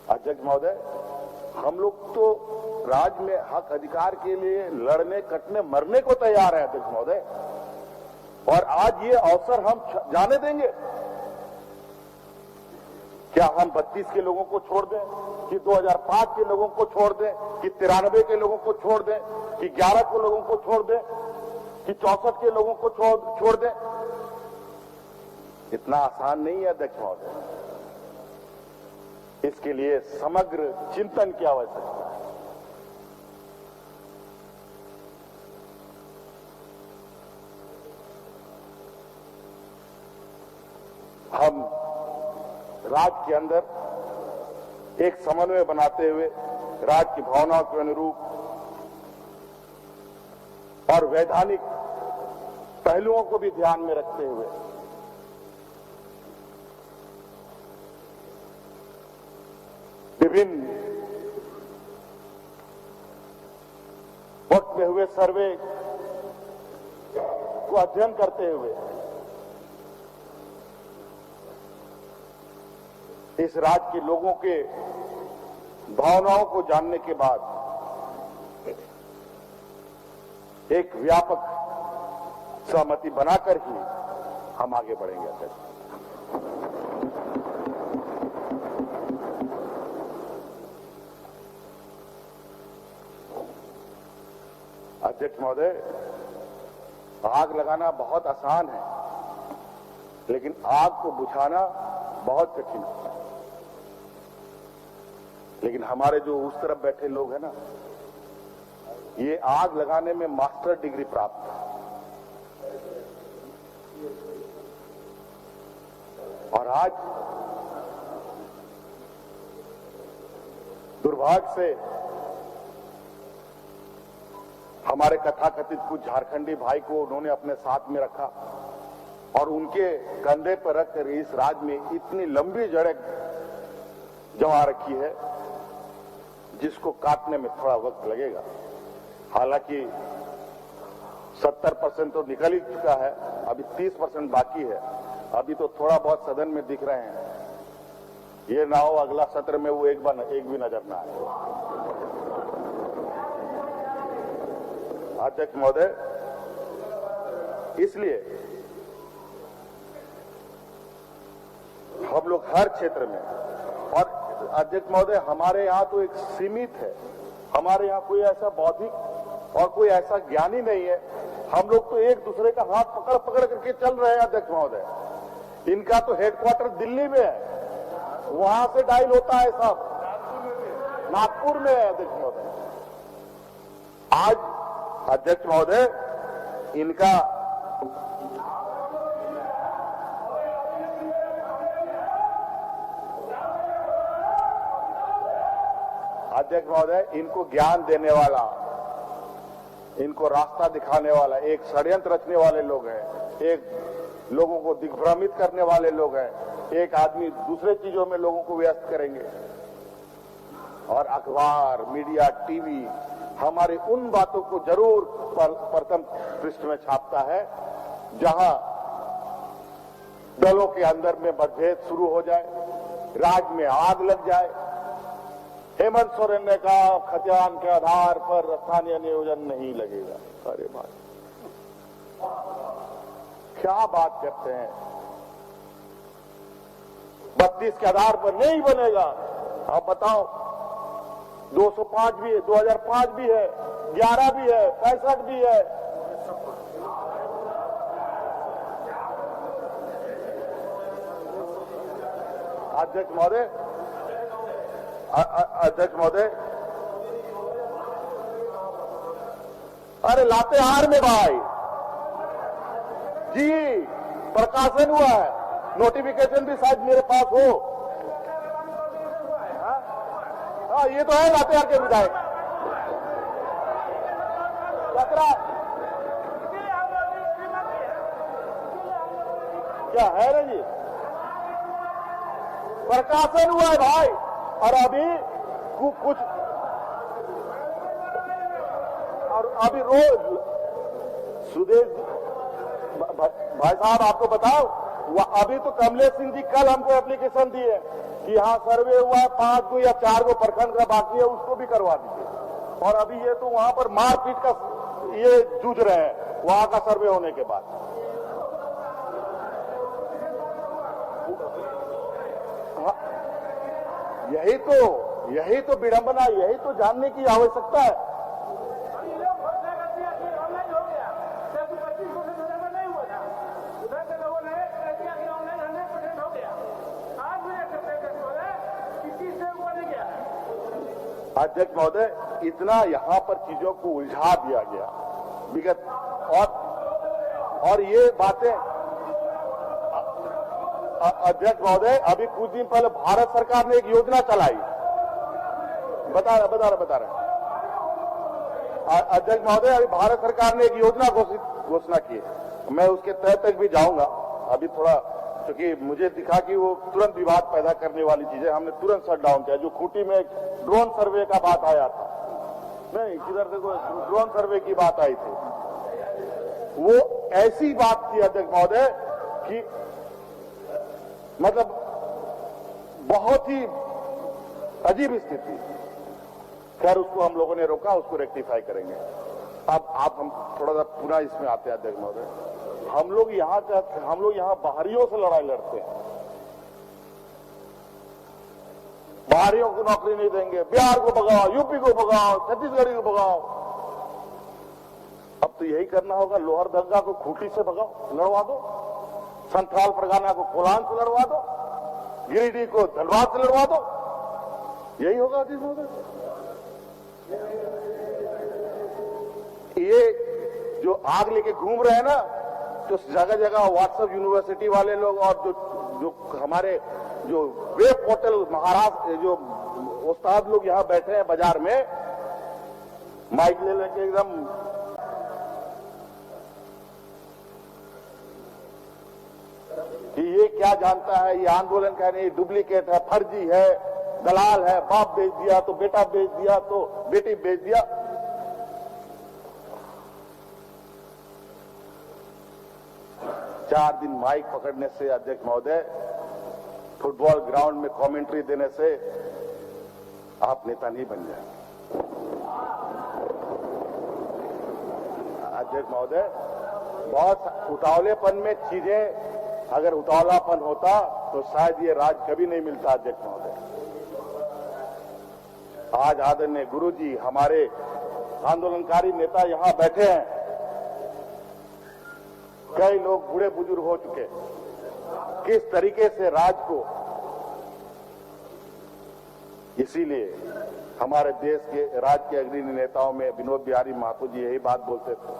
अध्यक्ष महोदय, हम लोग तो राज्य में हक अधिकार के लिए लड़ने, कटने, मरने को तैयार है अध्यक्ष महोदय, और आज ये अवसर हम जाने देंगे? क्या हम 32 के लोगों को छोड़ दें, कि 2005 के लोगों को छोड़ दें, कि 93 के लोगों को छोड़ दें, कि 11 के लोगों को छोड़ दें, कि 64 के लोगों को छोड़ दें? इतना आसान नहीं है अध्यक्ष महोदय। इसके लिए समग्र चिंतन की आवश्यकता है। हम राज्य के अंदर एक समन्वय बनाते हुए राज्य की भावनाओं के अनुरूप और वैधानिक पहलुओं को भी ध्यान में रखते हुए विभिन्न वक्त में हुए सर्वे को अध्ययन करते हुए इस राज्य के लोगों के भावनाओं को जानने के बाद एक व्यापक सहमति बनाकर ही हम आगे बढ़ेंगे अध्यक्ष। अध्यक्ष महोदय, आग लगाना बहुत आसान है, लेकिन आग को बुझाना बहुत कठिन है। लेकिन हमारे जो उस तरफ बैठे लोग हैं ना, ये आग लगाने में मास्टर डिग्री प्राप्त है, और आज दुर्भाग्य से हमारे कथाकथित कुछ झारखंडी भाई को उन्होंने अपने साथ में रखा और उनके कंधे पर रखकर इस राज्य में इतनी लंबी जड़ें जमा रखी है जिसको काटने में थोड़ा वक्त लगेगा। हालांकि 70% तो निकल ही चुका है, अभी 30% बाकी है। अभी तो थोड़ा बहुत सदन में दिख रहे हैं। ये ना हो अगला सत्र में वो एक भी नजर ना आए। अध्यक्ष महोदय, इसलिए हम लोग हर क्षेत्र में, और अध्यक्ष महोदय हमारे यहाँ तो एक सीमित है, हमारे यहाँ कोई ऐसा बौद्धिक और कोई ऐसा ज्ञानी नहीं है। हम लोग तो एक दूसरे का हाथ पकड़ पकड़ करके चल रहे हैं अध्यक्ष महोदय। इनका तो हेडक्वार्टर दिल्ली में है, वहां से डायल होता है सब, नागपुर में है अध्यक्ष महोदय। आज अध्यक्ष महोदय इनका अध्यक्ष महोदय इनको ज्ञान देने वाला, इनको रास्ता दिखाने वाला एक षड्यंत्र रचने वाले लोग हैं, एक लोगों को दिग्भ्रमित करने वाले लोग हैं, एक आदमी दूसरे चीजों में लोगों को व्यस्त करेंगे। और अखबार, मीडिया, टीवी हमारे उन बातों को जरूर प्रथम पृष्ठ में छापता है जहां दलों के अंदर में मतभेद शुरू हो जाए, राज्य में आग लग जाए। हेमंत सोरेन ने कहा खतियान के आधार पर स्थानीय नियोजन नहीं लगेगा। अरे भाई क्या बात करते हैं, 32 के आधार पर नहीं बनेगा। आप बताओ, 205 भी है, 2005 भी है, 11 भी है, 65 भी है। अध्यक्ष महोदय, अध्यक्ष महोदय, अरे लातेहार में भाई जी प्रकाशन हुआ है, नोटिफिकेशन भी शायद मेरे पास हो। हाँ ये तो है लातेहार के विधायक क्या है रे जी, प्रकाशन हुआ है भाई। और अभी कुछ और अभी रोज सुदेश भाई साहब आपको बताओ, अभी तो कमलेश सिंह जी कल हमको एप्लीकेशन दिए कि यहाँ सर्वे हुआ है 5 गो या 4 गो प्रखंड का बाकी है, उसको भी करवा दीजिए। और अभी ये तो वहां पर मारपीट का ये जूझ रहे हैं वहां का सर्वे होने के बाद। यही तो विडंबना, यही तो जानने की आवश्यकता है। अध्यक्ष महोदय, इतना यहां पर चीजों को उलझा दिया गया विगत, और ये बातें अध्यक्ष महोदय, अभी कुछ दिन पहले भारत सरकार ने एक योजना चलाई, बता रहे अध्यक्ष महोदय, अभी भारत सरकार ने एक योजना घोषणा की है। मैं उसके तह तक भी जाऊंगा। अभी थोड़ा क्योंकि मुझे दिखा कि वो तुरंत विवाद पैदा करने वाली चीजें हमने तुरंत शट डाउन किया। जो खूंटी में ड्रोन सर्वे का बात आया था, नहीं किधर से ड्रोन सर्वे की बात आई थी, वो ऐसी बात थी अध्यक्ष महोदय कि मतलब बहुत ही अजीब स्थिति। खैर उसको हम लोगों ने रोका, उसको रेक्टिफाई करेंगे। अब हम थोड़ा सा पुनः इसमें आते हैं अध्यक्ष महोदय। हम लोग यहाँ बाहरियों से लड़ाई लड़ते हैं, बाहरियों को नौकरी नहीं देंगे, बिहार को भगाओ, यूपी को भगाओ, छत्तीसगढ़ को भगाओ। अब तो यही करना होगा, लोहरदगा को खूंटी से भगाओ, लड़वा दो, संथाल परगना को कोलान से लड़वा दो, गिरिडीह को धनबाद से लड़वा दो, यही होगा अध्यक्ष महोदय। ये जो आग लेके घूम रहे हैं ना, जो जगह जगह व्हाट्सएप यूनिवर्सिटी वाले लोग और जो हमारे जो वेब पोर्टल महाराष्ट्र जो उस्ताद लोग यहां बैठे हैं बाजार में माइक ले लेके एकदम कि ये क्या जानता है, ये आंदोलन का नहीं, डुप्लीकेट है, फर्जी है, दलाल है, बाप बेच दिया तो बेटा बेच दिया तो बेटी बेच दिया। चार दिन माइक पकड़ने से अध्यक्ष महोदय, फुटबॉल ग्राउंड में कमेंट्री देने से आप नेता नहीं बन जाएंगे। अध्यक्ष महोदय, बहुत उतावलेपन में चीजें, अगर उतावलापन होता तो शायद ये राज कभी नहीं मिलता अध्यक्ष महोदय। आज आदरणीय गुरुजी, हमारे आंदोलनकारी नेता यहां बैठे हैं, कई लोग बूढ़े बुजुर्ग हो चुके, किस तरीके से राज को, इसीलिए हमारे देश के राज्य के अग्रणी नेताओं में विनोद बिहारी महतो जी यही बात बोलते थे,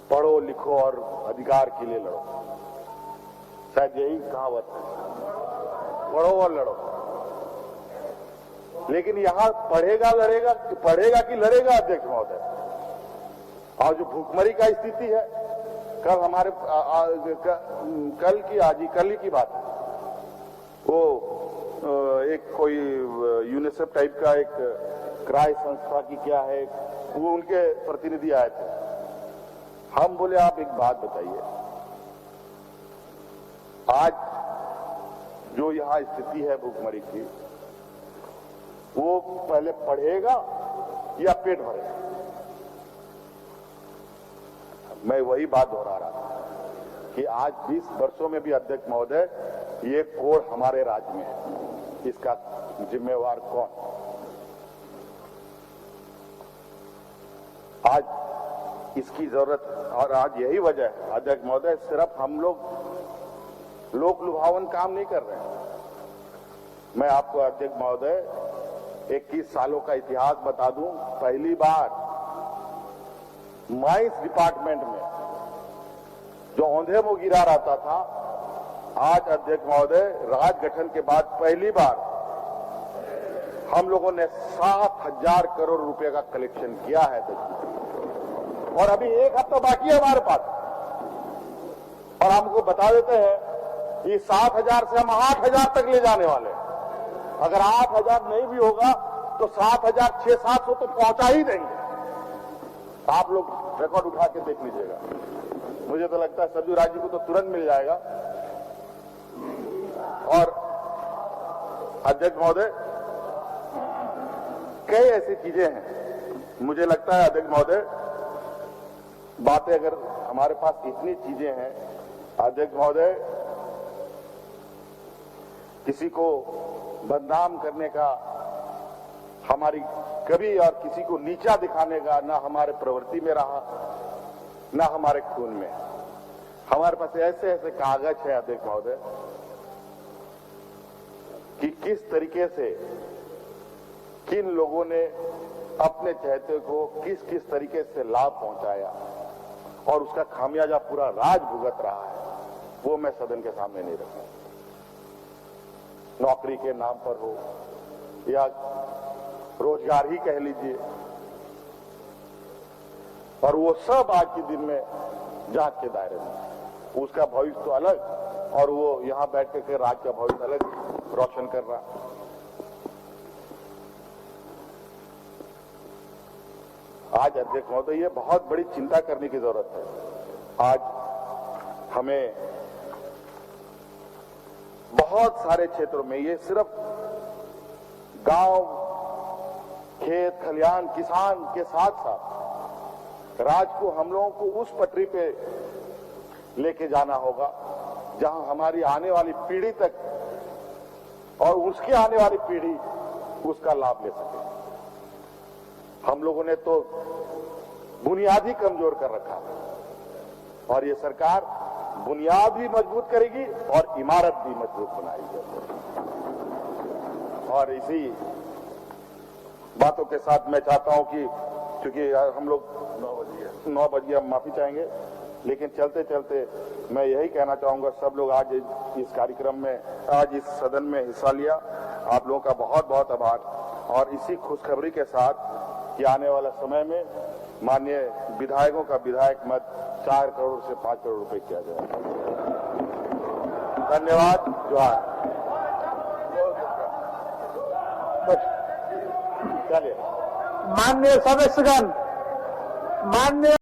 पढ़ो लिखो और अधिकार के लिए लड़ो। शायद यही कहावत है, पढ़ो और लड़ो। लेकिन यहां पढ़ेगा कि लड़ेगा अध्यक्ष महोदय। और जो भूखमरी का स्थिति है, कल हमारे कल ही की बात है, वो एक कोई यूनिसेफ टाइप का एक क्राय संस्था की क्या है, वो उनके प्रतिनिधि आए थे। हम बोले आप एक बात बताइए, आज जो यहां स्थिति है भूखमरी की, वो पहले पढ़ेगा या पेट भरेगा? मैं वही बात दोहरा रहा था कि आज 20 वर्षों में भी अध्यक्ष महोदय ये कोड़ हमारे राज्य में है, इसका जिम्मेवार कौन? आज इसकी जरूरत, और आज यही वजह है अध्यक्ष महोदय, सिर्फ हम लोग लोक लुभावन काम नहीं कर रहे हैं। मैं आपको अध्यक्ष महोदय 21 सालों का इतिहास बता दूं। पहली बार माइंस डिपार्टमेंट में जो औंधे मुंह गिरा रहता था, आज अध्यक्ष महोदय राज गठन के बाद पहली बार हम लोगों ने 7,000 करोड़ रुपए का कलेक्शन किया है। और अभी एक हफ्ता बाकी है हमारे पास, और हमको बता देते हैं कि 7,000 से हम 8,000 तक ले जाने वाले हैं। अगर 8,000 नहीं भी होगा तो 7,600-700 तो पहुंचा ही देंगे। आप लोग रिकॉर्ड उठा के देख लीजिएगा। मुझे तो लगता है सरजू राजी को तो तुरंत मिल जाएगा। और अध्यक्ष महोदय, कई ऐसी चीजें हैं, मुझे लगता है अध्यक्ष महोदय, बातें अगर हमारे पास इतनी चीजें हैं, अध्यक्ष महोदय, किसी को बदनाम करने का हमारी कभी और किसी को नीचा दिखाने का ना हमारे प्रवृत्ति में रहा, ना हमारे खून में। हमारे पास ऐसे ऐसे कागज है अध्यक्ष महोदय कि किस तरीके से किन लोगों ने अपने चहेते को किस किस तरीके से लाभ पहुंचाया और उसका खामियाजा पूरा राज भुगत रहा है, वो मैं सदन के सामने नहीं रखूंगा। नौकरी के नाम पर हो या रोजगार ही कह लीजिए, और वो सब आज के दिन में जांच के दायरे में। उसका भविष्य तो अलग और वो यहां बैठ के राज्य का भविष्य अलग रोशन कर रहा। आज अध्यक्ष महोदय, ये बहुत बड़ी चिंता करने की जरूरत है। आज हमें बहुत सारे क्षेत्रों में, ये सिर्फ गांव, खेत खलिहान, किसान के साथ साथ राज्य को, हम लोगों को उस पटरी पे लेके जाना होगा जहां हमारी आने वाली पीढ़ी तक और उसके आने वाली पीढ़ी उसका लाभ ले सके। हम लोगों ने तो बुनियाद ही कमजोर कर रखा और ये सरकार बुनियाद भी मजबूत करेगी और इमारत भी मजबूत बनाएगी। और इसी बातों के साथ मैं चाहता हूं कि क्योंकि हम लोग 9 बजे हम माफी चाहेंगे, लेकिन चलते चलते मैं यही कहना चाहूंगा, सब लोग आज इस कार्यक्रम में, आज इस सदन में हिस्सा लिया, आप लोगों का बहुत बहुत आभार। और इसी खुशखबरी के साथ कि आने वाला समय में माननीय विधायकों का विधायक मत 4 करोड़ से 5 करोड़ रुपए किया जाएगा। धन्यवाद। जोहार। चलिए माननीय सदस्यगण, माननीय